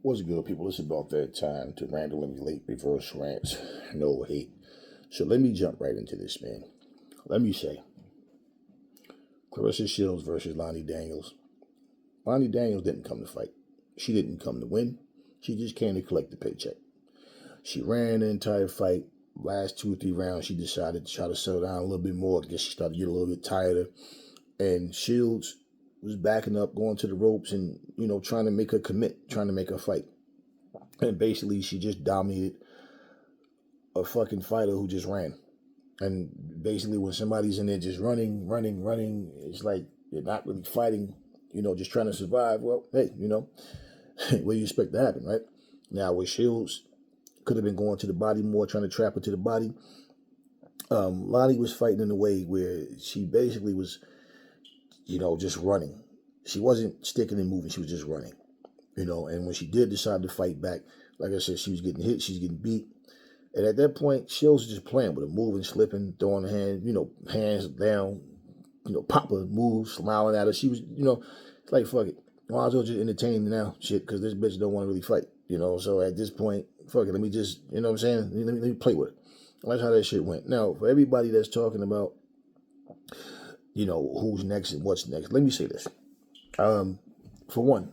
What's good, people? It's about that time to randomly relate reverse rants. No hate. So let me jump right into this, man. Let me say, Claressa Shields versus Lonnie Daniels. Lonnie Daniels didn't come to fight. She didn't come to win. She just came to collect the paycheck. She ran the entire fight. Last 2 or 3 rounds, she decided to try to settle down a little bit more. I guess she started to get a little bit tired. And Shields was backing up, going to the ropes and, trying to make her commit, trying to make her fight. And basically, she just dominated a fucking fighter who just ran. And basically, when somebody's in there just running, it's like they're not really fighting, just trying to survive. Well, hey, what do you expect to happen, right? Now, with Shields, could have been going to the body more, trying to trap her to the body. Lonnie was fighting in a way where she basically was, just running. She wasn't sticking and moving. She was just running, and when she did decide to fight back, like I said, she was getting hit. She's getting beat. And at that point, Shields was just playing with her, moving, slipping, throwing her hand, hands down, pop her, move, smiling at her. She was, it's like, fuck it. Might as well just entertain now, shit, because this bitch don't want to really fight, So at this point, fuck it, let me just, what I'm saying? Let me play with it. That's how that shit went. Now, for everybody that's talking about, who's next and what's next, let me say this. For one,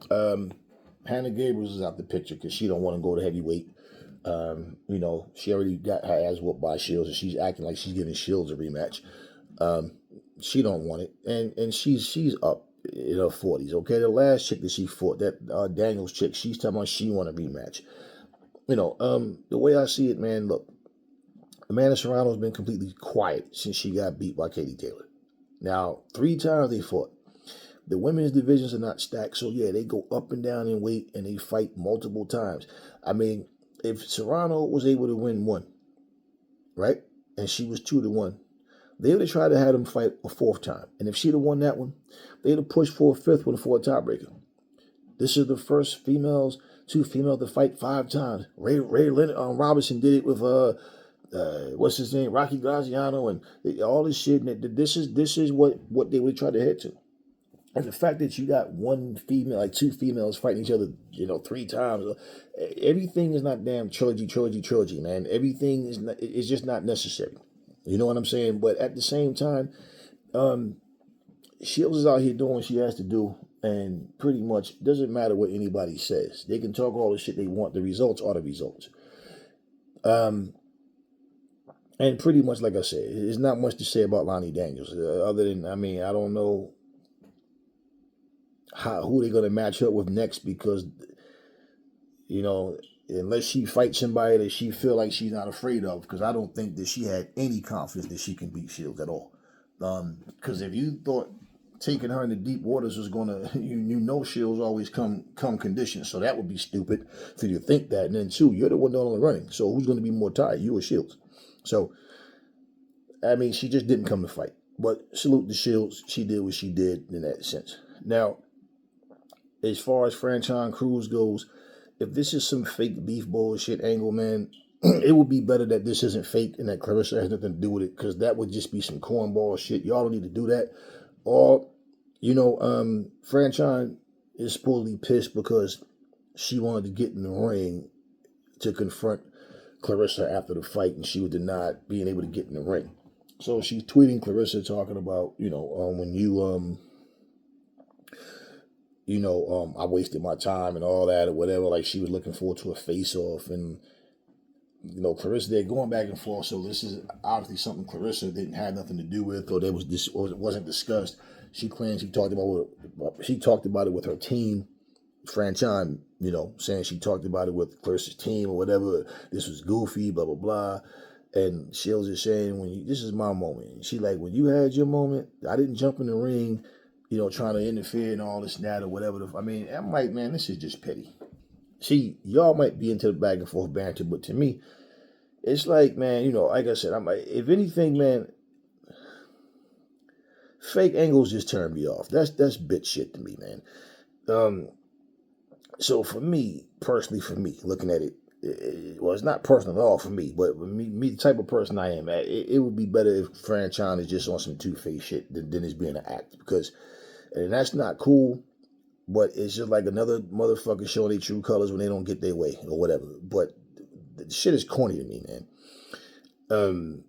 Hannah Gabriels is out the picture because she don't want to go to heavyweight. She already got her ass whooped by Shields, and she's acting like she's giving Shields a rematch. She don't want it, and she's up in her 40s. Okay, the last chick that she fought, that Daniels chick, she's talking about she want a rematch. The way I see it, man, look, Amanda Serrano's been completely quiet since she got beat by Katie Taylor. Now, 3 times they fought. The women's divisions are not stacked, so yeah, they go up and down in weight, and they fight multiple times. I mean, if Serrano was able to win 1, right, and she was 2-1, they would have tried to have them fight a 4th time. And if she'd have won that one, they'd have pushed for a 5th one for a tiebreaker. This is the first 2 females to fight 5 times. Ray Leonard Robinson did it with what's his name, Rocky Graziano, and all this shit. And this is what they would try to head to. And the fact that you got 1 female, like 2 females fighting each other, 3 times, everything is not damn trilogy, man. Everything is just not necessary. You know what I'm saying? But at the same time, Shields is out here doing what she has to do, and pretty much doesn't matter what anybody says. They can talk all the shit they want. The results are the results. And pretty much, like I said, there's not much to say about Lonnie Daniels, other than, I don't know who they're going to match up with next, because, unless she fights somebody that she feel like she's not afraid of, because I don't think that she had any confidence that she can beat Shields at all. Because if you thought taking her into deep waters was going to, Shields always come conditioned, so that would be stupid for you to think that. And then, 2, you're the one not only running, so who's going to be more tired, you or Shields? So, she just didn't come to fight. But salute to Shields. She did what she did in that sense. Now, as far as Franchon Cruz goes, if this is some fake beef bullshit angle, man, it would be better that this isn't fake and that Claressa has nothing to do with it, because that would just be some cornball shit. Y'all don't need to do that. Or, Franchon is supposedly pissed because she wanted to get in the ring to confront Claressa after the fight, and she was denied being able to get in the ring. So she's tweeting Claressa talking about, when you, I wasted my time and all that or whatever. Like, she was looking forward to a face-off, and, Claressa, they're going back and forth. So this is obviously something Claressa didn't have nothing to do with, or it wasn't discussed. She claims she talked about it with her team, Franchon, saying she talked about it with Claressa's team or whatever. This was goofy, blah, blah, blah. And Shields is saying, this is my moment. She like, when you had your moment, I didn't jump in the ring, trying to interfere and all this and that or whatever. I'm like, man, this is just petty. See, y'all might be into the back and forth banter, but to me, it's like, man, like I said, I'm like, if anything, man, fake angles just turn me off. That's bitch shit to me, man. So for me, personally, looking at it, well, it's not personal at all for me, but me the type of person I am, it would be better if Franchon is just on some two-faced shit than it's being an act, because, and that's not cool. But it's just like another motherfucker showing their true colors when they don't get their way or whatever. But the shit is corny to me, man.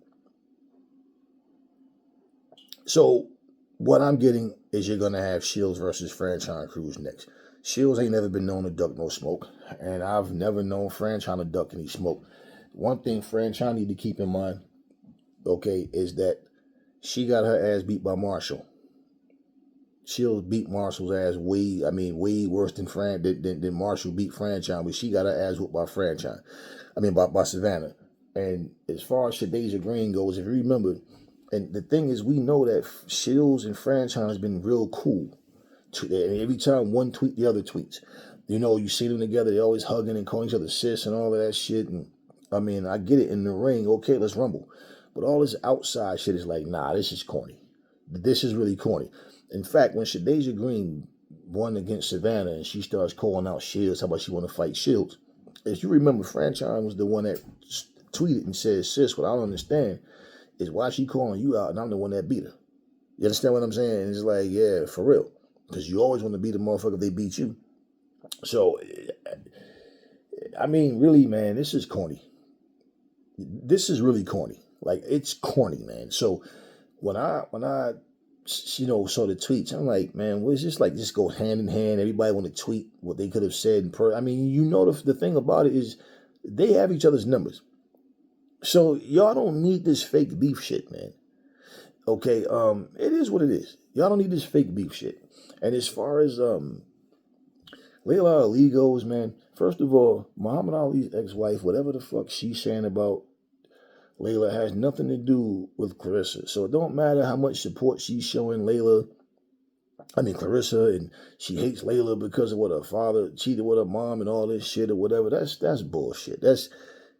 So what I'm getting is you're gonna have Shields versus Franchon Cruz next. Shields ain't never been known to duck no smoke, and I've never known Franchon to duck any smoke. One thing Franchon need to keep in mind, okay, is that she got her ass beat by Marshall. Shields beat Marshall's ass way worse than Marshall beat Franchon, but she got her ass whooped by Franchon. By Savannah. And as far as Shadeja Green goes, if you remember, and the thing is, we know that Shields and Franchon has been real cool. Every time one tweet, the other tweets. You see them together, they always hugging and calling each other sis and all of that shit. And I get it in the ring. Okay, let's rumble. But all this outside shit is like, nah, this is corny. This is really corny. In fact, when Shadeja Green won against Savannah and she starts calling out Shields, how about she want to fight Shields? As you remember, Franchon was the one that tweeted and said, sis, what I don't understand is why she calling you out and I'm the one that beat her. You understand what I'm saying? And it's like, yeah, for real. Because you always want to beat a motherfucker if they beat you. So, really, man, this is corny. This is really corny. Like, it's corny, man. So, when I saw the tweets, I'm like, man, what is this? Like, just go hand in hand. Everybody want to tweet what they could have said in person. The thing about it is they have each other's numbers. So y'all don't need this fake beef shit, man. Okay, it is what it is. Y'all don't need this fake beef shit. And as far as Laila Ali goes, man, first of all, Muhammad Ali's ex-wife, whatever the fuck she's saying about Laila has nothing to do with Claressa. So it don't matter how much support she's showing Claressa, and she hates Laila because of what her father cheated with her mom and all this shit or whatever. That's bullshit. That's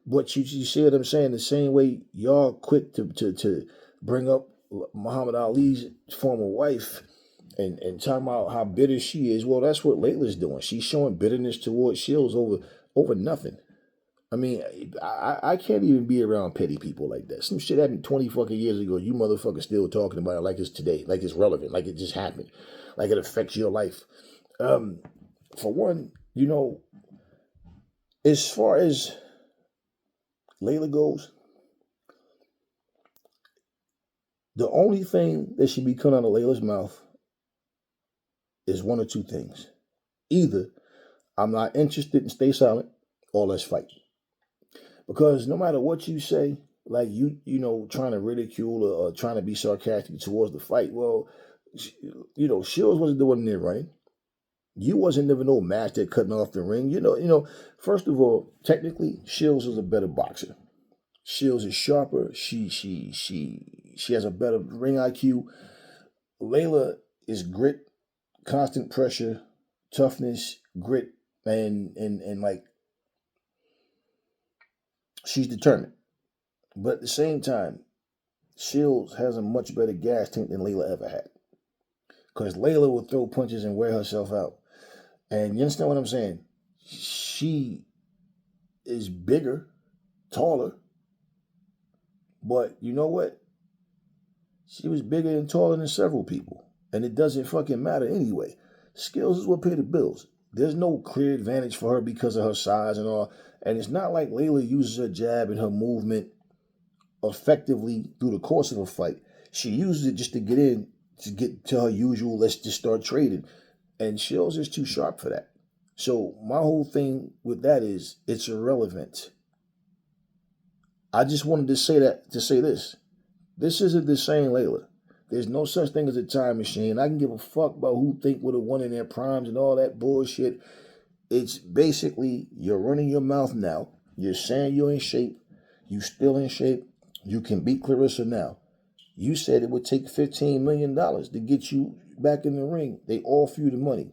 what you see what I'm saying? The same way y'all quick to bring up Muhammad Ali's former wife and talking about how bitter she is. Well, that's what Laila's doing. She's showing bitterness towards Shields over nothing. I can't even be around petty people like that. Some shit happened 20 fucking years ago. You motherfuckers still talking about it like it's today, like it's relevant, like it just happened, like it affects your life. For one, as far as Laila goes, the only thing that should be coming out of Laila's mouth is one or two things. Either I'm not interested and stay silent, or let's fight. Because no matter what you say, like trying to ridicule or trying to be sarcastic towards the fight, well, Shields wasn't the one there running. You wasn't never no master cutting off the ring. First of all, technically, Shields is a better boxer. Shields is sharper. She has a better ring IQ. Laila is grit, constant pressure, toughness, grit, and like she's determined. But at the same time, Shields has a much better gas tank than Laila ever had. Because Laila will throw punches and wear herself out. And you understand what I'm saying? She is bigger, taller. But you know what? She was bigger and taller than several people. And it doesn't fucking matter anyway. Skills is what pay the bills. There's no clear advantage for her because of her size and all. And it's not like Laila uses her jab and her movement effectively through the course of a fight. She uses it just to get in, to get to her usual, let's just start trading. And Shields is too sharp for that. So my whole thing with that is it's irrelevant. I just wanted to say this. This isn't the same Laila. There's no such thing as a time machine. I can give a fuck about who think would have won in their primes and all that bullshit. It's basically you're running your mouth now. You're saying you're in shape. You still in shape. You can beat Claressa now. You said it would take $15 million to get you back in the ring. They offer you the money.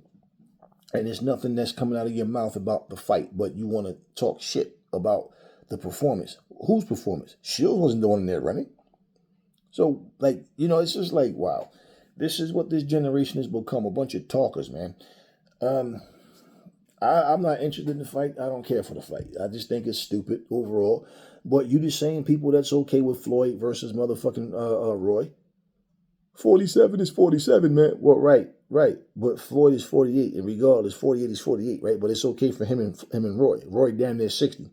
And there's nothing that's coming out of your mouth about the fight, but you want to talk shit about the performance. Whose performance? Shields wasn't the one in there running. So, it's just like, wow. This is what this generation has become, a bunch of talkers, man. I'm not interested in the fight. I don't care for the fight. I just think it's stupid overall. But you the same people that's okay with Floyd versus motherfucking Roy. 47 is 47, man. Well, right. But Floyd is 48, and regardless, 48 is 48, right? But it's okay for him and Roy. Roy damn near 60,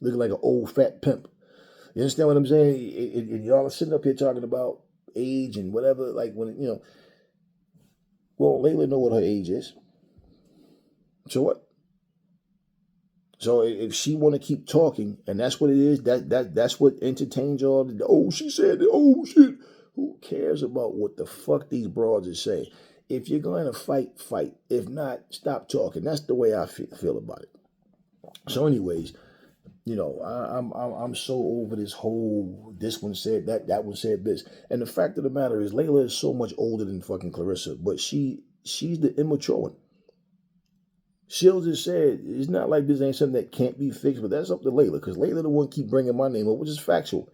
looking like an old fat pimp. You understand what I'm saying? And y'all are sitting up here talking about age and whatever. Like when well, Layla know what her age is. So what? So if she want to keep talking, and that's what it is, that's what entertains y'all. Oh, she said, oh shit. Who cares about what the fuck these broads are saying? If you're going to fight, fight. If not, stop talking. That's the way I feel about it. So, anyways, I'm so over this whole. This one said that one said this, and the fact of the matter is, Layla is so much older than fucking Claressa, but she's the immature one. Shields has said it's not like this ain't something that can't be fixed, but that's up to Layla, because Layla the one keep bringing my name up, which is factual.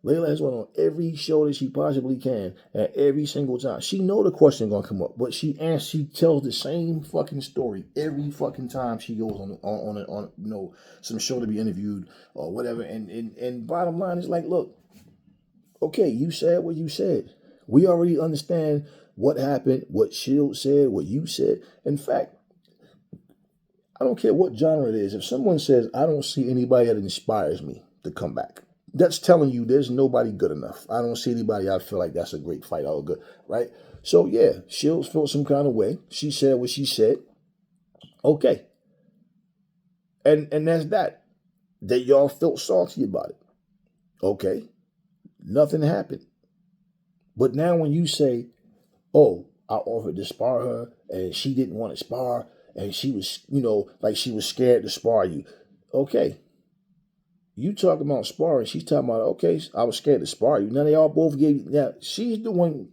Layla has went on every show that she possibly can, at every single time. She know the question gonna come up, but she tells the same fucking story every fucking time she goes on some show to be interviewed or whatever. And bottom line is like, look, okay, you said what you said. We already understand what happened, what Shields said, what you said. In fact, I don't care what genre it is. If someone says, I don't see anybody that inspires me to come back, that's telling you there's nobody good enough. I don't see anybody I feel like that's a great fight or good, right? So yeah, Shields felt some kind of way. She said what she said. Okay. And that's that. That y'all felt salty about it. Okay. Nothing happened. But now when you say, oh, I offered to spar her and she didn't want to spar and she was, like she was scared to spar you. Okay. You talking about sparring, she's talking about, okay, I was scared to spar you. Now they all both gave, now she's the one,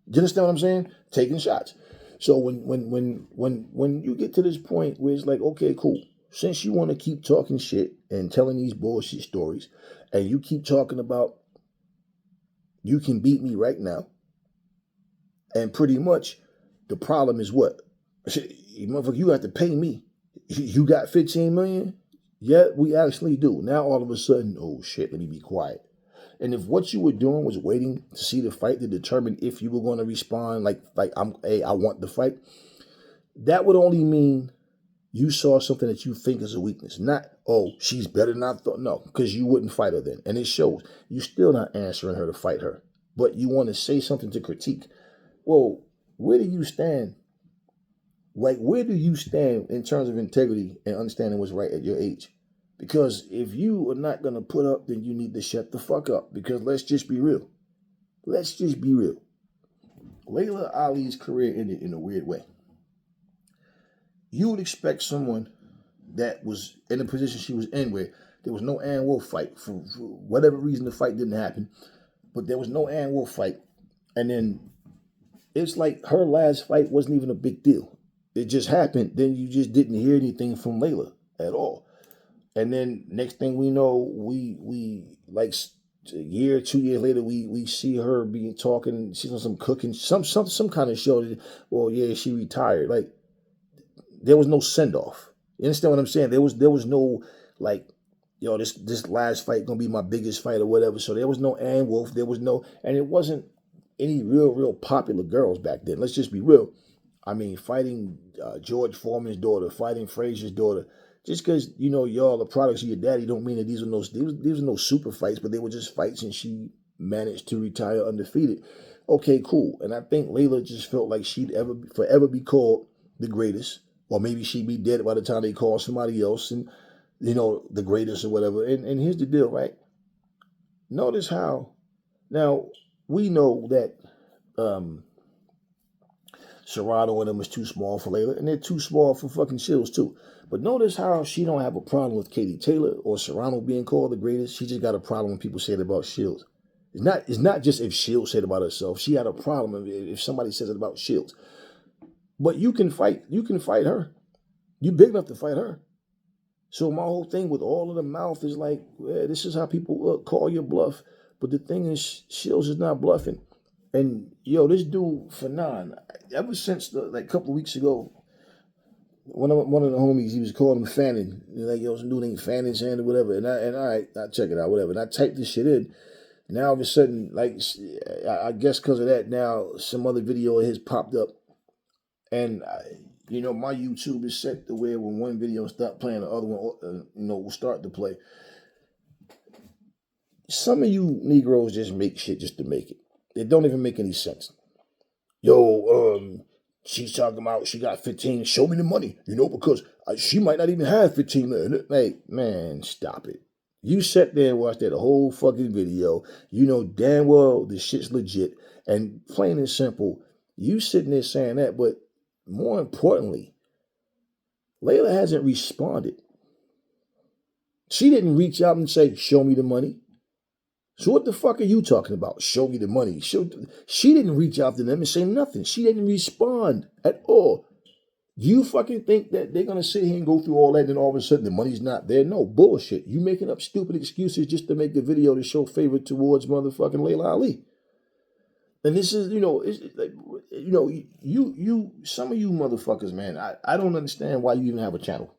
you understand what I'm saying? Taking shots. So when you get to this point where it's like, okay, cool. Since you want to keep talking shit and telling these bullshit stories, and you keep talking about you can beat me right now, and pretty much the problem is what? Motherfucker, you have to pay me. You got 15 million? Yeah, we actually do. Now all of a sudden, oh shit, let me be quiet. And if what you were doing was waiting to see the fight to determine if you were going to respond like I want the fight, that would only mean you saw something that you think is a weakness. Not, oh, she's better than I thought. No, because you wouldn't fight her then. And it shows. You're still not answering her to fight her. But you want to say something to critique. Well, where do you stand? Like, where do you stand in terms of integrity and understanding what's right at your age? Because if you are not going to put up, then you need to shut the fuck up. Because let's just be real. Let's just be real. Laila Ali's career ended in a weird way. You would expect someone that was in the position she was in where there was no Ann Wolf fight. For whatever reason, the fight didn't happen. But there was no Ann Wolf fight. And then it's like her last fight wasn't even a big deal. It just happened. Then you just didn't hear anything from Laila at all. And then next thing we know, we like a year, 2 years later, we see her being talking. She's on some cooking, some kind of show. Well, yeah, she retired. Like there was no send off. You understand what I'm saying? There was no like, yo, this last fight gonna be my biggest fight or whatever. So there was no Ann Wolf. There was no, and it wasn't any real popular girls back then. Let's just be real. I mean, fighting George Foreman's daughter, fighting Frazier's daughter. Just because, y'all are products of your daddy don't mean that these were no super fights, but they were just fights and she managed to retire undefeated. Okay, cool. And I think Layla just felt like she'd forever be called the greatest, or maybe she'd be dead by the time they call somebody else and, the greatest or whatever. And here's the deal, right? Notice how, now, we know that Serrano and them is too small for Layla, and they're too small for fucking Shields too. But notice how she don't have a problem with Katie Taylor or Serrano being called the greatest. She just got a problem when people say it about Shields. It's not just if Shields said it about herself. She had a problem if somebody says it about Shields. But you can fight her. You big enough to fight her. So my whole thing with all of the mouth is like, this is how people call your bluff. But the thing is, Shields is not bluffing. And yo, this dude Fanon, ever since like a couple of weeks ago, one of the homies, he was calling him Fannin. Like, yo, some dude named Fannin saying or whatever. And all right, I check it out, whatever. And I typed this shit in. Now all of a sudden, like, I guess because of that, now some other video of his popped up. And, my YouTube is set to where when one video stop playing, the other one, will start to play. Some of you Negroes just make shit just to make it. It don't even make any sense. She's talking about she got 15. Show me the money, because she might not even have 15 million. Hey, man, stop it. You sat there and watched that whole fucking video. You know damn well the shit's legit. And plain and simple, you sitting there saying that, but more importantly, Laila hasn't responded. She didn't reach out and say, show me the money. So what the fuck are you talking about? Show me the money. She didn't reach out to them and say nothing. She didn't respond at all. You fucking think that they're going to sit here and go through all that and then all of a sudden the money's not there? No, bullshit. You making up stupid excuses just to make a video to show favor towards motherfucking Laila Ali. And this is, it's like, some of you motherfuckers, man, I don't understand why you even have a channel.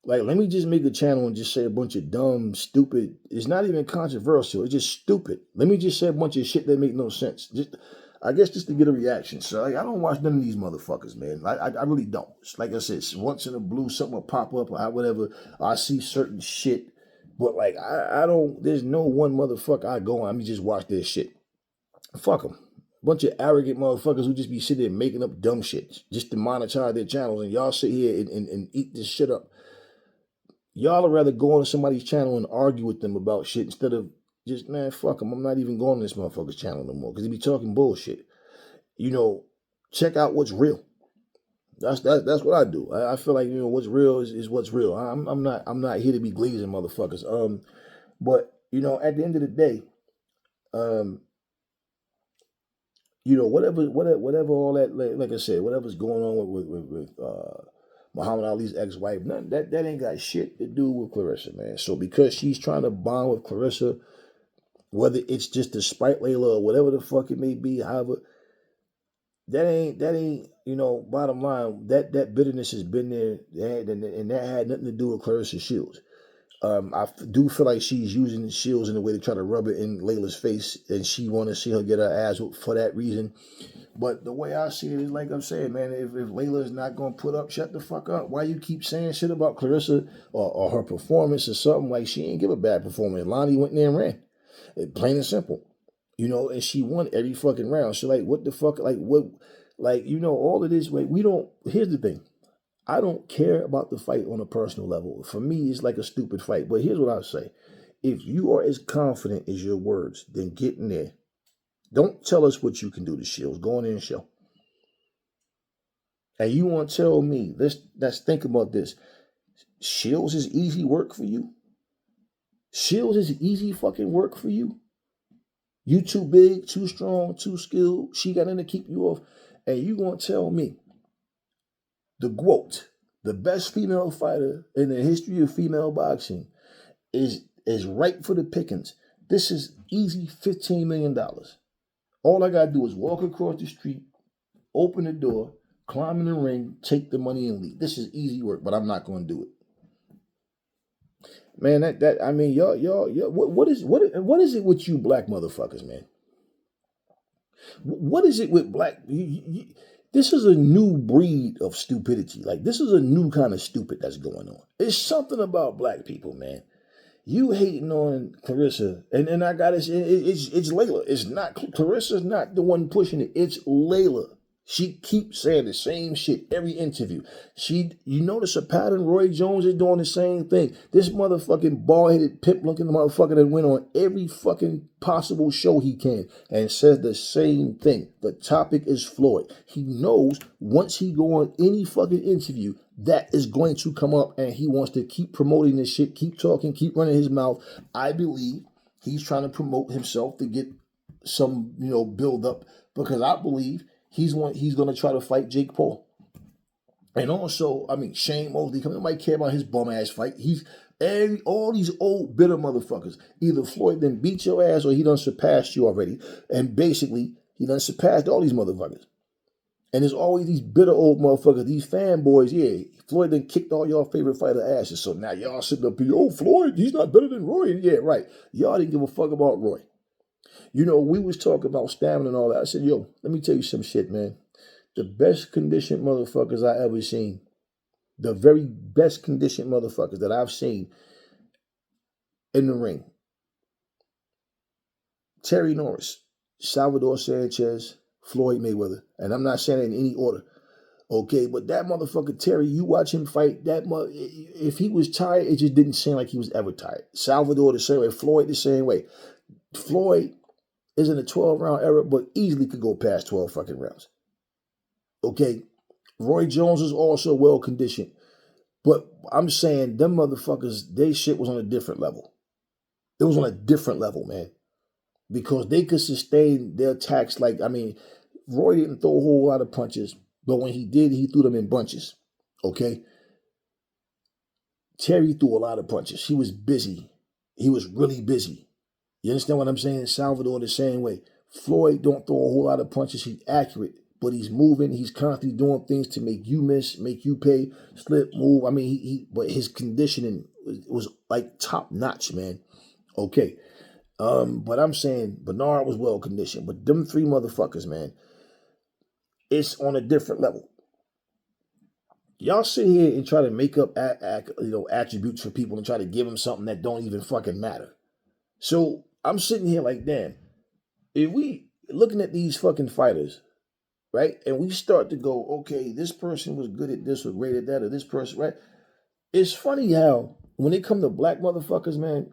Like, let me just make a channel and just say a bunch of dumb, stupid, it's not even controversial, it's just stupid. Let me just say a bunch of shit that make no sense. I guess just to get a reaction. So, like, I don't watch none of these motherfuckers, man. I really don't. Like I said, once in a blue, something will pop up or whatever. I see certain shit. But, like, I don't, there's no one motherfucker I go on. I mean, just watch this shit. Fuck them. Bunch of arrogant motherfuckers who just be sitting there making up dumb shit just to monetize their channels. And y'all sit here and eat this shit up. Y'all would rather go on somebody's channel and argue with them about shit instead of just, man, fuck them. I'm not even going on this motherfucker's channel no more because he be talking bullshit. Check out what's real. That's what I do. I feel like, what's real is what's real. I'm not here to be glazing motherfuckers. But at the end of the day, whatever all that, like I said, whatever's going on with Muhammad Ali's ex-wife, nothing that ain't got shit to do with Claressa, man. So because she's trying to bond with Claressa, whether it's just to spite Laila or whatever the fuck it may be, however, that ain't bottom line, that bitterness has been there, and that had nothing to do with Claressa Shields. I do feel like she's using Shields in a way to try to rub it in Laila's face, and she want to see her get her ass whooped for that reason. But the way I see it is, like I'm saying, man, if Laila is not going to put up, shut the fuck up. Why you keep saying shit about Claressa or her performance or something? Like, she ain't give a bad performance. Lani went there and ran. Plain and simple. And she won every fucking round. So, like, what the fuck? Like, what? Like, all of this, we don't, here's the thing. I don't care about the fight on a personal level. For me, it's like a stupid fight. But here's what I say. If you are as confident as your words, then get in there. Don't tell us what you can do to Shields. Go in there and show. And you want to tell me, let's think about this. Shields is easy work for you? Shields is easy fucking work for you? You too big, too strong, too skilled. She got in to keep you off. And you going to tell me the GOAT, the best female fighter in the history of female boxing, is ripe for the pickings. This is easy $15 million. All I got to do is walk across the street, open the door, climb in the ring, take the money and leave. This is easy work, but I'm not going to do it. Man, I mean, y'all, what is it with you black motherfuckers, man? What is it with black? This is a new breed of stupidity. Like, this is a new kind of stupid that's going on. It's something about black people, man. You hating on Claressa, and I got it. It's Laila. It's not Claressa's not the one pushing it. It's Laila. She keeps saying the same shit every interview. You notice a pattern. Roy Jones is doing the same thing. This motherfucking bald-headed pimp-looking motherfucker that went on every fucking possible show he can and says the same thing. The topic is Floyd. He knows once he go on any fucking interview, that is going to come up, and he wants to keep promoting this shit, keep talking, keep running his mouth. I believe he's trying to promote himself to get some, build up, because I believe he's going to try to fight Jake Paul. And also, I mean, Shane Mosley, nobody care about his bum ass fight. All these old bitter motherfuckers. Either Floyd done beat your ass or he done surpassed you already. And basically, he done surpassed all these motherfuckers. And there's always these bitter old motherfuckers, these fanboys. Yeah, Floyd done kicked all y'all favorite fighter asses. So now y'all sitting up here, Floyd, he's not better than Roy. Yeah, right. Y'all didn't give a fuck about Roy. You know, we was talking about stamina and all that. I said, yo, let me tell you some shit, man. The best conditioned motherfuckers I ever seen, the very best conditioned motherfuckers that I've seen in the ring, Terry Norris, Salvador Sanchez, Floyd Mayweather. And I'm not saying it in any order. Okay, but that motherfucker Terry, you watch him fight, if he was tired, it just didn't seem like he was ever tired. Salvador the same way, Floyd the same way. Floyd is in a 12-round era, but easily could go past 12 fucking rounds. Okay, Roy Jones is also well conditioned, but I'm saying them motherfuckers, they shit was on a different level. It was on a different level, man, because they could sustain their attacks. Like, I mean, Roy didn't throw a whole lot of punches, but when he did, he threw them in bunches. Okay, Terry threw a lot of punches. He was busy. He was really busy. You understand what I'm saying? Salvador the same way. Floyd don't throw a whole lot of punches. He's accurate, but he's moving. He's constantly doing things to make you miss, make you pay, slip, move. I mean, but his conditioning was like top notch, man. Okay. But I'm saying Bernard was well conditioned, but them three motherfuckers, man, it's on a different level. Y'all sit here and try to make up attributes for people and try to give them something that don't even fucking matter. So I'm sitting here like, damn, if we looking at these fucking fighters, right, and we start to go, okay, this person was good at this or great at that, or this person, right? It's funny how when it come to black motherfuckers, man,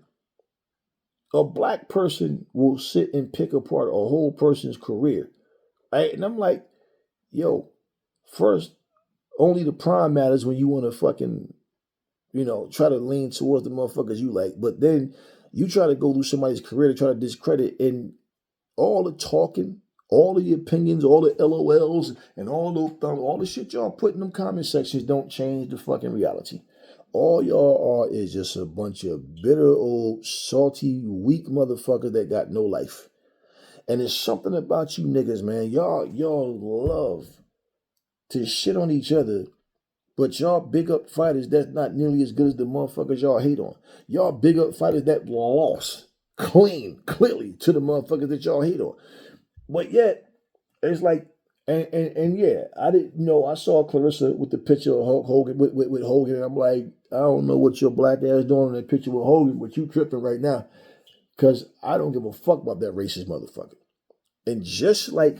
a black person will sit and pick apart a whole person's career, right? And I'm like, yo, first, only the prime matters when you want to fucking, try to lean towards the motherfuckers you like. But then you try to go through somebody's career to try to discredit, and all the talking, all the opinions, all the LOLs, and all the shit y'all put in them comment sections don't change the fucking reality. All y'all are is just a bunch of bitter, old, salty, weak motherfuckers that got no life. And it's something about you niggas, man. Y'all love to shit on each other, but y'all big up fighters that's not nearly as good as the motherfuckers y'all hate on. Y'all big up fighters that lost clearly to the motherfuckers that y'all hate on. But yet, it's like, and yeah, I didn't know. I saw Claressa with the picture of Hulk Hogan with Hogan, and I'm like, I don't know what your black ass doing in that picture with Hogan, but you tripping right now, because I don't give a fuck about that racist motherfucker. And just like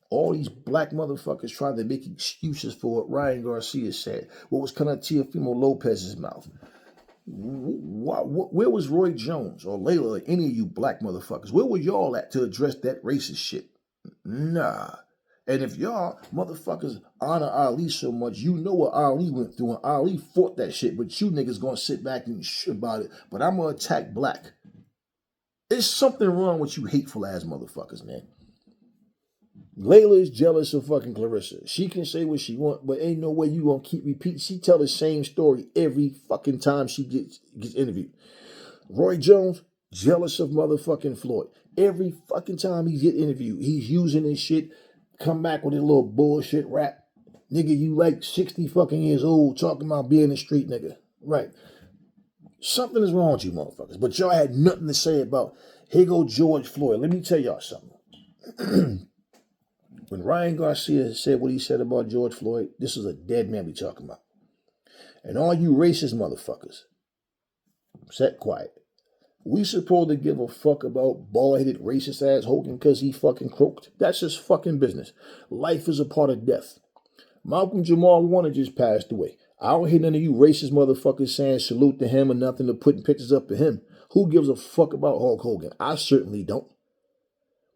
all these black motherfuckers trying to make excuses for what Ryan Garcia said, what was coming out of Teofimo Lopez's mouth. Where was Roy Jones or Layla or any of you black motherfuckers? Where were y'all at to address that racist shit? Nah. And if y'all motherfuckers honor Ali so much, you know what Ali went through, and Ali fought that shit, but you niggas gonna sit back and shit about it. But I'm gonna attack black. There's something wrong with you hateful ass motherfuckers, man. Layla is jealous of fucking Claressa. She can say what she want, but ain't no way you gonna keep repeating. She tell the same story every fucking time she gets interviewed. Roy Jones, jealous of motherfucking Floyd. Every fucking time he get interviewed, he's using his shit, come back with a little bullshit rap. Nigga, you like 60 fucking years old talking about being a street nigga. Right. Something is wrong with you motherfuckers, but y'all had nothing to say about, here go George Floyd. Let me tell y'all something. When Ryan Garcia said what he said about George Floyd, this is a dead man we talking about. And all you racist motherfuckers, set quiet. We supposed to give a fuck about bald-headed racist ass Hogan because he fucking croaked? That's his fucking business. Life is a part of death. Malcolm Jamal Warner just passed away. I don't hear none of you racist motherfuckers saying salute to him or nothing, or putting pictures up of him. Who gives a fuck about Hulk Hogan? I certainly don't.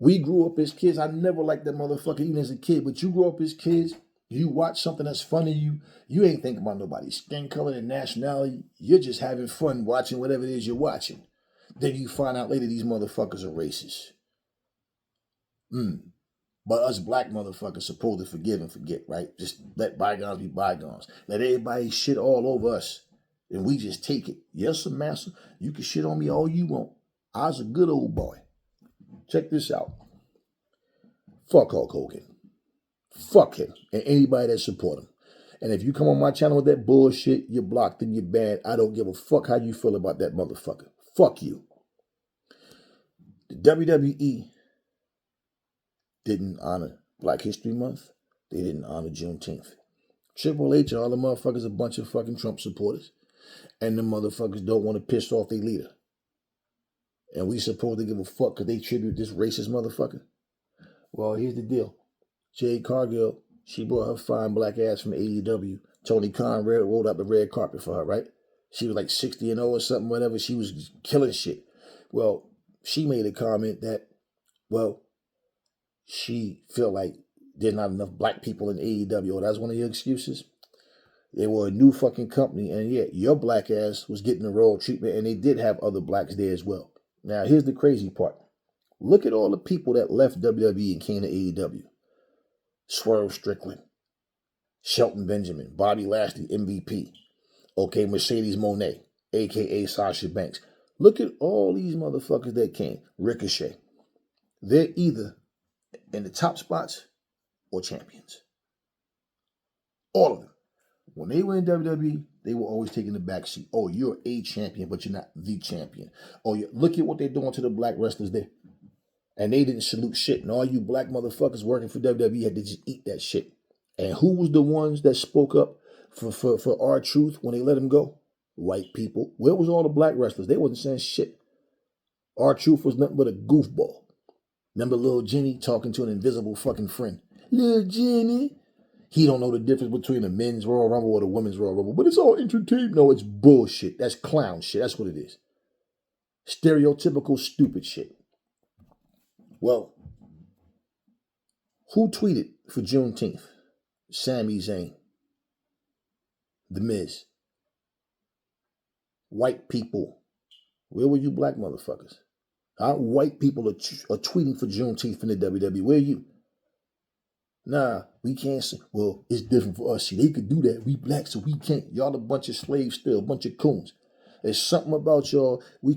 We grew up as kids. I never liked that motherfucker even as a kid, but you grew up as kids, you watch something that's funny to you, you ain't thinking about nobody's skin color and nationality. You're just having fun watching whatever it is you're watching. Then you find out later these motherfuckers are racist. But us black motherfuckers supposed to forgive and forget, right? Just let bygones be bygones. Let everybody shit all over us, and we just take it. Yes, sir, master. You can shit on me all you want. I was a good old boy. Check this out. Fuck Hulk Hogan. Fuck him and anybody that support him. And if you come on my channel with that bullshit, you're blocked and you're banned. I don't give a fuck how you feel about that motherfucker. Fuck you. The WWE didn't honor Black History Month. They didn't honor Juneteenth. Triple H and all the motherfuckers a bunch of fucking Trump supporters. And the motherfuckers don't want to piss off their leader. And we supposed to give a fuck because they tribute this racist motherfucker? Well, here's the deal. Jade Cargill, she brought her fine black ass from AEW. Tony Khan rolled up the red carpet for her, right? She was like 60-0 or something, whatever. She was killing shit. Well, she made a comment that, well, she felt like there's not enough black people in AEW. Oh, that's one of your excuses? They were a new fucking company, and yeah, your black ass was getting the royal treatment, and they did have other blacks there as well. Now, here's the crazy part. Look at all the people that left WWE and came to AEW. Swerve Strickland, Shelton Benjamin, Bobby Lashley, MVP. Okay, Mercedes Moné, a.k.a. Sasha Banks. Look at all these motherfuckers that came. Ricochet. They're either in the top spots or champions. All of them. When they were in WWE, they were always taking the back seat. Oh, you're a champion, but you're not the champion. Oh, look at what they're doing to the black wrestlers there. And they didn't salute shit. And all you black motherfuckers working for WWE had to just eat that shit. And who was the ones that spoke up for our truth when they let them go? White people. Where was all the black wrestlers? They wasn't saying shit. Our truth was nothing but a goofball. Remember Lil Jenny talking to an invisible fucking friend? Lil Jenny. He don't know the difference between the men's Royal Rumble or the women's Royal Rumble. But it's all entertainment. No, it's bullshit. That's clown shit. That's what it is. Stereotypical stupid shit. Well, who tweeted for Juneteenth? Sami Zayn. The Miz. White people. Where were you black motherfuckers? White people are tweeting for Juneteenth in the WWE. Where are you? Nah, we can't say, well, it's different for us. See, they could do that. We black, so we can't. Y'all a bunch of slaves still, a bunch of coons. There's something about y'all. We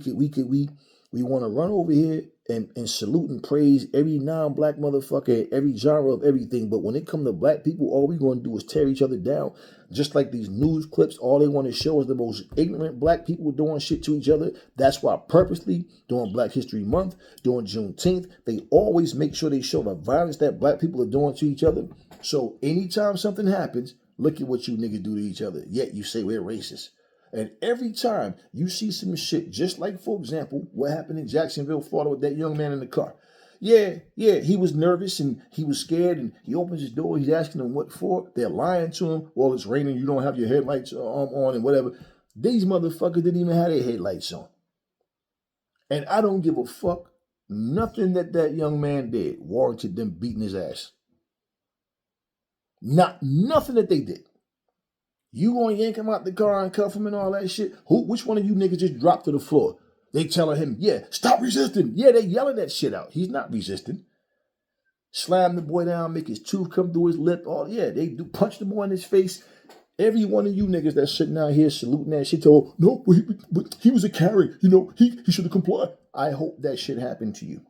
want to run over here and salute and praise every non-black motherfucker, every genre of everything. But when it comes to black people, all we going to do is tear each other down. Just like these news clips, all they want to show is the most ignorant black people doing shit to each other. That's why purposely during Black History Month, during Juneteenth, they always make sure they show the violence that black people are doing to each other. So anytime something happens, look at what you niggas do to each other. Yet you say we're racist. And every time you see some shit, just like, for example, what happened in Jacksonville, Florida with that young man in the car. Yeah, he was nervous and he was scared and he opens his door. He's asking them what for. They're lying to him. Well, it's raining. You don't have your headlights on and whatever. These motherfuckers didn't even have their headlights on. And I don't give a fuck. Nothing that young man did warranted them beating his ass. Nothing that they did. You gonna yank him out the car and cuff him and all that shit? Which one of you niggas just dropped to the floor? They telling him, yeah, stop resisting. Yeah, they yelling that shit out. He's not resisting. Slam the boy down, make his tooth come through his lip. Oh, yeah, they do punch the boy in his face. Every one of you niggas that's sitting out here saluting that shit, told, no, but he was a Karen. You know, he should have complied. I hope that shit happened to you.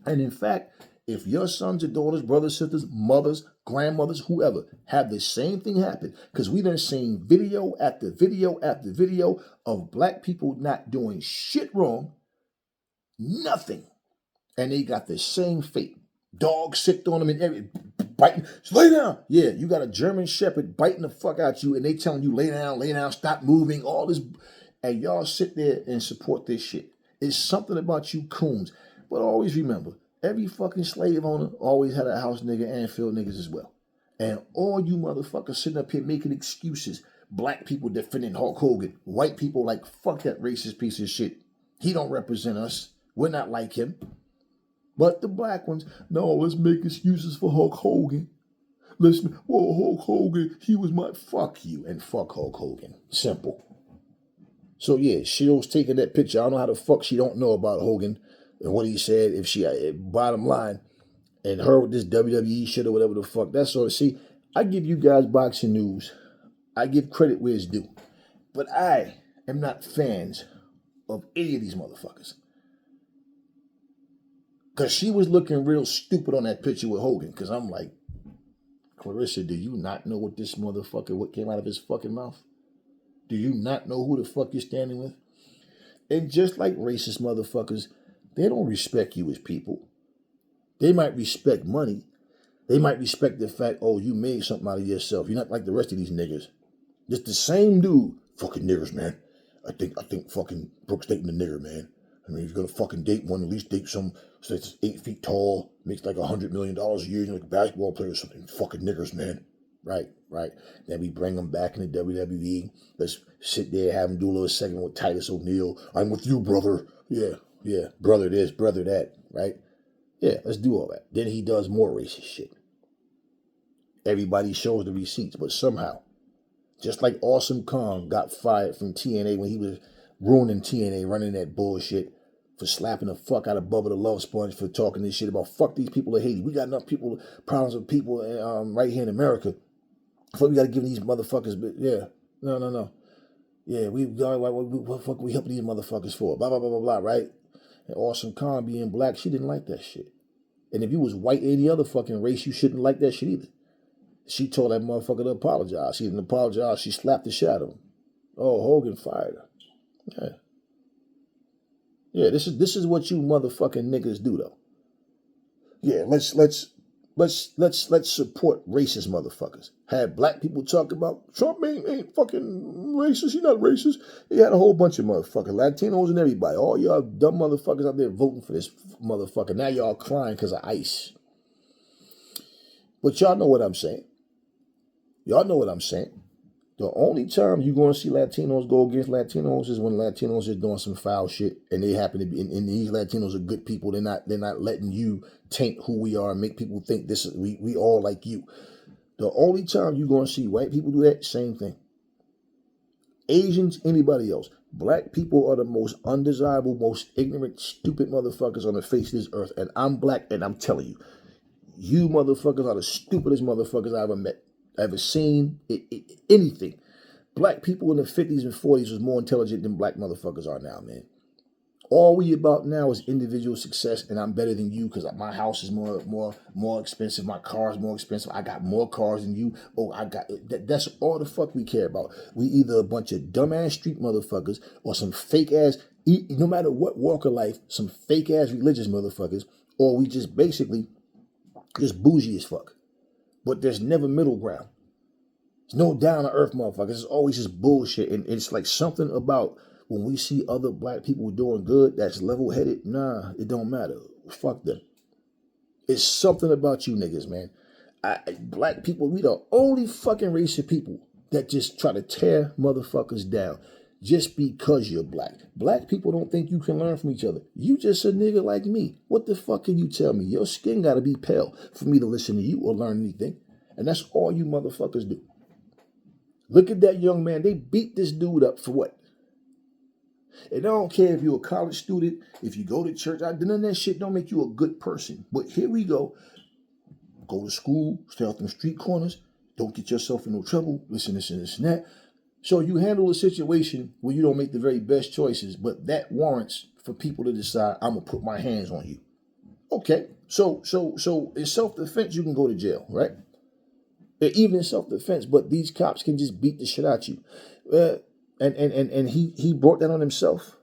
And in fact, if your sons or daughters, brothers, sisters, mothers, grandmothers, whoever, have the same thing happen, because we done seen video after video after video of black people not doing shit wrong, nothing, and they got the same fate. Dogs sicked on them and biting. Lay down. Yeah, you got a German Shepherd biting the fuck out you, and they telling you lay down, stop moving, all this, and y'all sit there and support this shit. It's something about you coons. But always remember, every fucking slave owner always had a house nigga and field niggas as well. And all you motherfuckers sitting up here making excuses. Black people defending Hulk Hogan. White people like, fuck that racist piece of shit. He don't represent us. We're not like him. But the black ones, no, let's make excuses for Hulk Hogan. Hulk Hogan, he was my, fuck you and fuck Hulk Hogan. Simple. So yeah, Shields taking that picture. I don't know how the fuck she don't know about Hogan and what he said. If she, bottom line, and her with this WWE shit or whatever the fuck. That's all. See, I give you guys boxing news. I give credit where it's due. But I am not fans of any of these motherfuckers. Because she was looking real stupid on that picture with Hogan. Because I'm like, Claressa, do you not know what this motherfucker, what came out of his fucking mouth? Do you not know who the fuck you're standing with? And just like racist motherfuckers, They don't respect you as people. They might respect money. They might respect the fact, oh, you made something out of yourself. You're not like the rest of these niggas. Just the same dude. Fucking niggers, man. I think fucking Brooks dating a nigger, man. I mean, he's gonna fucking date one, at least date some that's 8 feet tall, makes like $100 million a year, like a basketball player or something. Fucking niggers, man. Right. Then we bring them back in the WWE. Let's sit there, have them do a little segment with Titus O'Neil. I'm with you, brother. Yeah. Brother this, brother that, right? Yeah, let's do all that. Then he does more racist shit. Everybody shows the receipts, but somehow, just like Awesome Kong got fired from TNA when he was ruining TNA, running that bullshit, for slapping the fuck out of Bubba the Love Sponge, for talking this shit about fuck these people of Haiti. We got enough problems with people right here in America. Fuck, we got to give these motherfuckers, but yeah, no. Yeah, what the fuck we helping these motherfuckers for? Blah, blah, blah, blah, blah, right? And Awesome Khan being black, she didn't like that shit. And if you was white any other fucking race, you shouldn't like that shit either. She told that motherfucker to apologize. She didn't apologize. She slapped the shit out of him. Oh, Hogan fired her. Yeah. This is what you motherfucking niggas do though. Yeah, let's support racist motherfuckers. Had black people talk about Trump ain't fucking racist. He not racist. He had a whole bunch of motherfuckers, Latinos and everybody. All y'all dumb motherfuckers out there voting for this motherfucker. Now y'all crying because of ICE. But y'all know what I'm saying. The only time you're going to see Latinos go against Latinos is when Latinos is doing some foul shit, and they happen to be, and these Latinos are good people. They're not letting you taint who we are and make people think this is we all like you. The only time you're going to see white people do that, same thing. Asians, anybody else. Black people are the most undesirable, most ignorant, stupid motherfuckers on the face of this earth. And I'm black, and I'm telling you, you motherfuckers are the stupidest motherfuckers I ever met. Ever seen anything. Black people in the 50s and 40s was more intelligent than black motherfuckers are now, man. All we about now is individual success, and I'm better than you because my house is more expensive, my car is more expensive, I got more cars than you. Oh, I got that's all the fuck we care about. We either a bunch of dumbass street motherfuckers or some fake ass, no matter what walk of life, some fake ass religious motherfuckers, or we just basically just bougie as fuck. But there's never middle ground. There's no down to earth motherfuckers. It's always just bullshit. And it's like something about when we see other black people doing good that's level headed. Nah, it don't matter. Fuck them. It's something about you niggas, man. Black people, we the only fucking race of people that just try to tear motherfuckers down just because you're black. Black people don't think you can learn from each other. You just a nigga like me. What the fuck can you tell me? Your skin gotta be pale for me to listen to you or learn anything. And that's all you motherfuckers do. Look at that young man. They beat this dude up for what? And I don't care if you're a college student, if you go to church, none of that shit don't make you a good person. But here we go. Go to school, stay off them street corners, don't get yourself in no trouble, listen, this and that. So you handle a situation where you don't make the very best choices, but that warrants for people to decide, I'm going to put my hands on you. Okay, so in self-defense, you can go to jail, right? Even in self-defense, but these cops can just beat the shit out you. And he brought that on himself.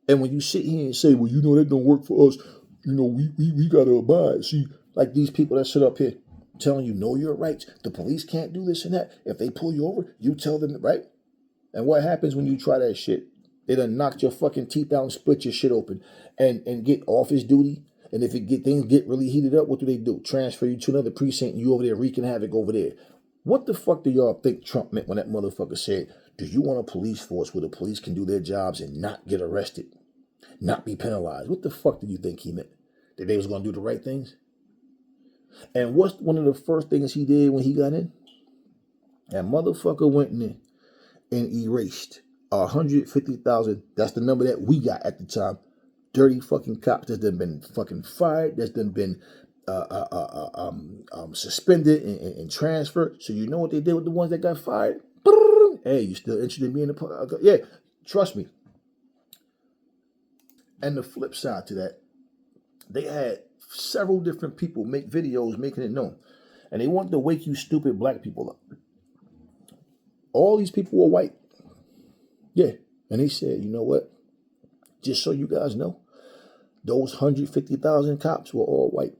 And when you sit here and say, well, you know, that don't work for us, you know, we got to abide. See, like these people that sit up here telling you, know your rights. The police can't do this and that. If they pull you over, you tell them, right? And what happens when you try that shit? They done knocked your fucking teeth out and split your shit open and get office duty. And if things get really heated up, what do? Transfer you to another precinct and you over there wreaking havoc over there. What the fuck do y'all think Trump meant when that motherfucker said, do you want a police force where the police can do their jobs and not get arrested, not be penalized? What the fuck do you think he meant? That they was going to do the right things? And what's one of the first things he did when he got in? That motherfucker went in and erased 150,000. That's the number that we got at the time. Dirty fucking cops that's done been fucking fired. That's done been suspended and transferred. So you know what they did with the ones that got fired? Hey, you still interested in being a... Yeah, trust me. And the flip side to that, they had several different people make videos making it known. And they wanted to wake you stupid black people up. All these people were white. Yeah. And he said, you know what? Just so you guys know, Those 150,000 cops were all white.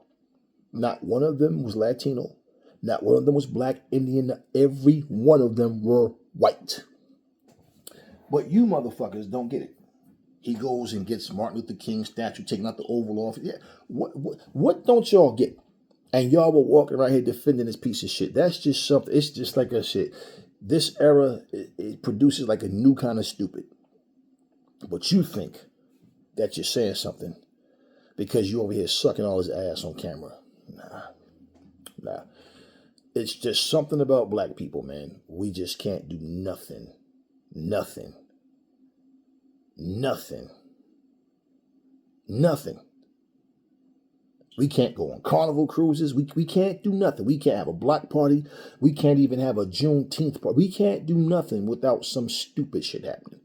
Not one of them was Latino. Not one of them was black, Indian. Every one of them were white. But you motherfuckers don't get it. He goes and gets Martin Luther King statue, taking out the Oval Office. Yeah, what don't y'all get? And y'all were walking around here defending this piece of shit. That's just something. It's just like a shit. This era, it produces like a new kind of stupid. But you think that you're saying something because you over here sucking all his ass on camera. Nah. It's just something about black people, man. We just can't do nothing. Nothing. We can't go on carnival cruises. We can't do nothing. We can't have a block party. We can't even have a Juneteenth party. We can't do nothing without some stupid shit happening.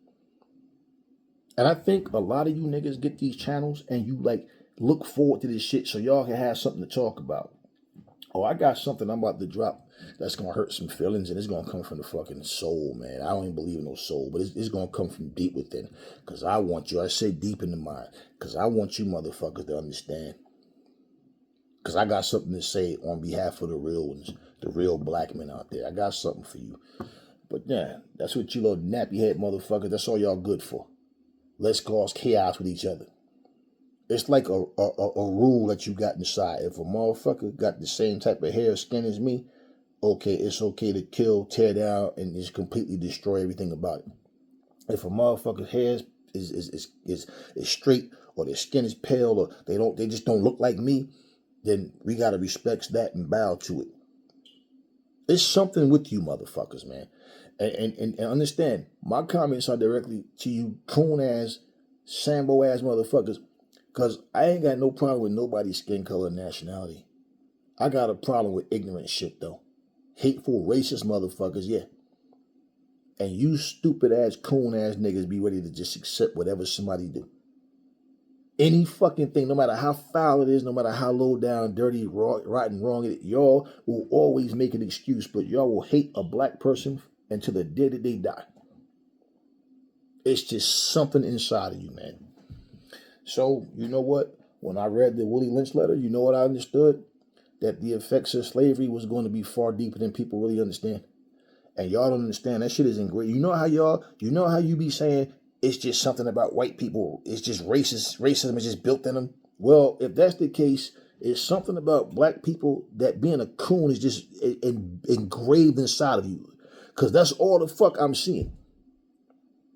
And I think a lot of you niggas get these channels and you like look forward to this shit so y'all can have something to talk about. Oh, I got something I'm about to drop that's going to hurt some feelings, and it's going to come from the fucking soul, man. I don't even believe in no soul, but it's going to come from deep within, because I want you, I say deep in the mind, because I want you motherfuckers to understand, because I got something to say on behalf of the real ones, the real black men out there. I got something for you. But yeah, that's what you little nappy head motherfuckers, that's all y'all good for. Let's cause chaos with each other. It's like a rule that you got inside. If a motherfucker got the same type of hair or skin as me, okay, it's okay to kill, tear down, and just completely destroy everything about it. If a motherfucker's hair is straight, or their skin is pale, or they just don't look like me, then we gotta respect that and bow to it. It's something with you motherfuckers, man. And understand, my comments are directly to you coon ass, Sambo ass motherfuckers. Because I ain't got no problem with nobody's skin color and nationality. I got a problem with ignorant shit, though. Hateful, racist motherfuckers, yeah. And you stupid ass, coon ass niggas be ready to just accept whatever somebody do. Any fucking thing, no matter how foul it is, no matter how low down, dirty, rotten, wrong it is, y'all will always make an excuse, but y'all will hate a black person until the day that they die. It's just something inside of you, man. So, you know what? When I read the Willie Lynch letter, you know what I understood? That the effects of slavery was going to be far deeper than people really understand. And y'all don't understand. That shit is ingrained. You know how you be saying it's just something about white people. It's just racism is just built in them. Well, if that's the case, it's something about black people that being a coon is just engraved inside of you. Because that's all the fuck I'm seeing.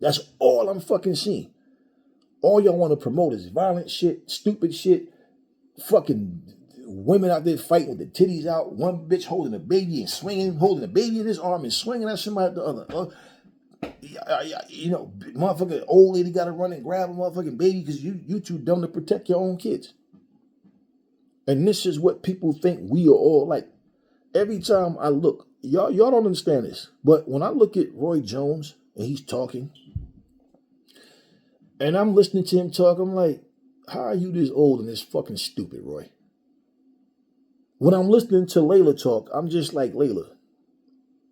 That's all I'm fucking seeing. All y'all want to promote is violent shit, stupid shit, fucking women out there fighting with the titties out, one bitch holding a baby and swinging, holding a baby in his arm and swinging at somebody at the other. You know, motherfucking old lady got to run and grab a motherfucking baby because you too dumb to protect your own kids. And this is what people think we are all like. Every time I look, y'all don't understand this, but when I look at Roy Jones and he's talking, and I'm listening to him talk, I'm like, how are you this old and this fucking stupid, Roy? When I'm listening to Laila talk, I'm just like, Laila,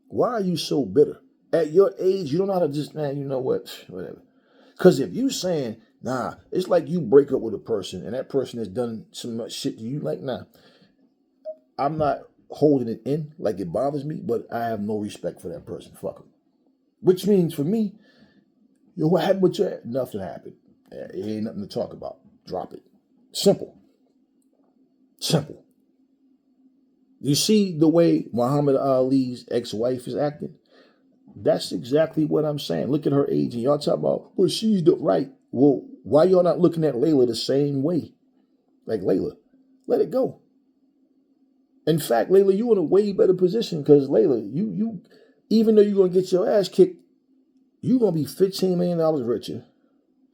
why are you so bitter? At your age, you don't know how to just, man, you know what, whatever. Because if you saying, nah, it's like you break up with a person and that person has done so much shit to you, like, nah, I'm not holding it in like it bothers me, but I have no respect for that person. Fuck him. Which means for me, yo, what happened with your? Nothing happened. It ain't nothing to talk about. Drop it. Simple. Simple. You see the way Muhammad Ali's ex-wife is acting? That's exactly what I'm saying. Look at her age, and y'all talk about, well, she's the right. Well, why y'all not looking at Laila the same way? Like, Laila, let it go. In fact, Laila, you in a way better position because Laila, you, even though you're gonna get your ass kicked, you're going to be $15 million richer,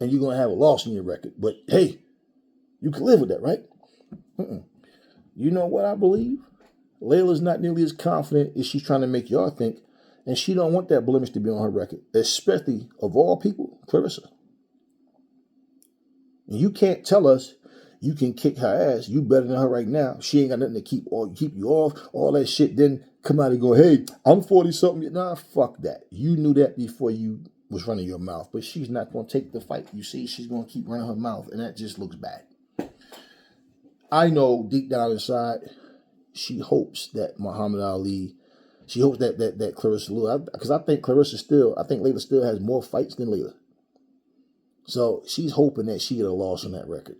and you're going to have a loss in your record. But, hey, you can live with that, right? You know what I believe? Laila's not nearly as confident as she's trying to make y'all think, and she don't want that blemish to be on her record, especially, of all people, Claressa. And you can't tell us you can kick her ass. You better than her right now. She ain't got nothing to keep you off, all that shit. Then come out and go, hey, I'm 40-something. Nah, fuck that. You knew that before you was running your mouth. But she's not going to take the fight. You see, she's going to keep running her mouth, and that just looks bad. I know deep down inside, she hopes that Muhammad Ali, she hopes that Claressa lose. Because I think Laila still has more fights than Laila. So she's hoping that she get a loss on that record,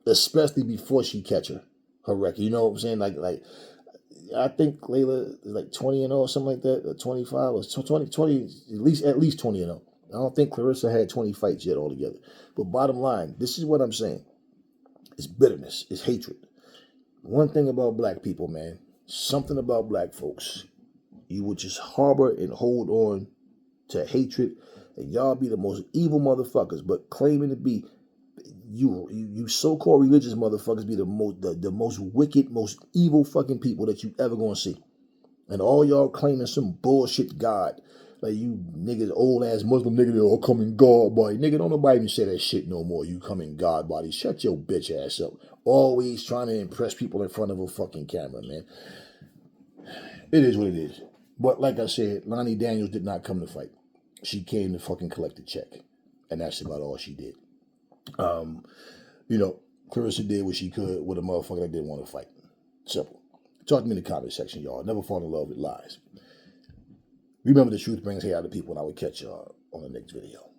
especially before she catch her record. You know what I'm saying? Like I think Laila is like 20-0 or something like that, or 25 or 20, at least 20-0. I don't think Claressa had 20 fights yet altogether. But bottom line, this is what I'm saying. It's bitterness. It's hatred. One thing about black people, man, something about black folks, you would just harbor and hold on to hatred, and y'all be the most evil motherfuckers, but claiming to be you so-called religious motherfuckers be the most wicked, most evil fucking people that you ever gonna see. And all y'all claiming some bullshit God. Like you niggas, old ass Muslim niggas, all come in God body. Nigga, don't nobody even say that shit no more. You come in God body. Shut your bitch ass up. Always trying to impress people in front of a fucking camera, man. It is what it is. But like I said, Lonnie Daniels did not come to fight. She came to fucking collect a check. And that's about all she did. You know, Claressa did what she could with a motherfucker that didn't want to fight. Simple. Talk to me in the comment section, y'all. Never fall in love with lies. Remember, the truth brings hate out of people, and I will catch y'all on the next video.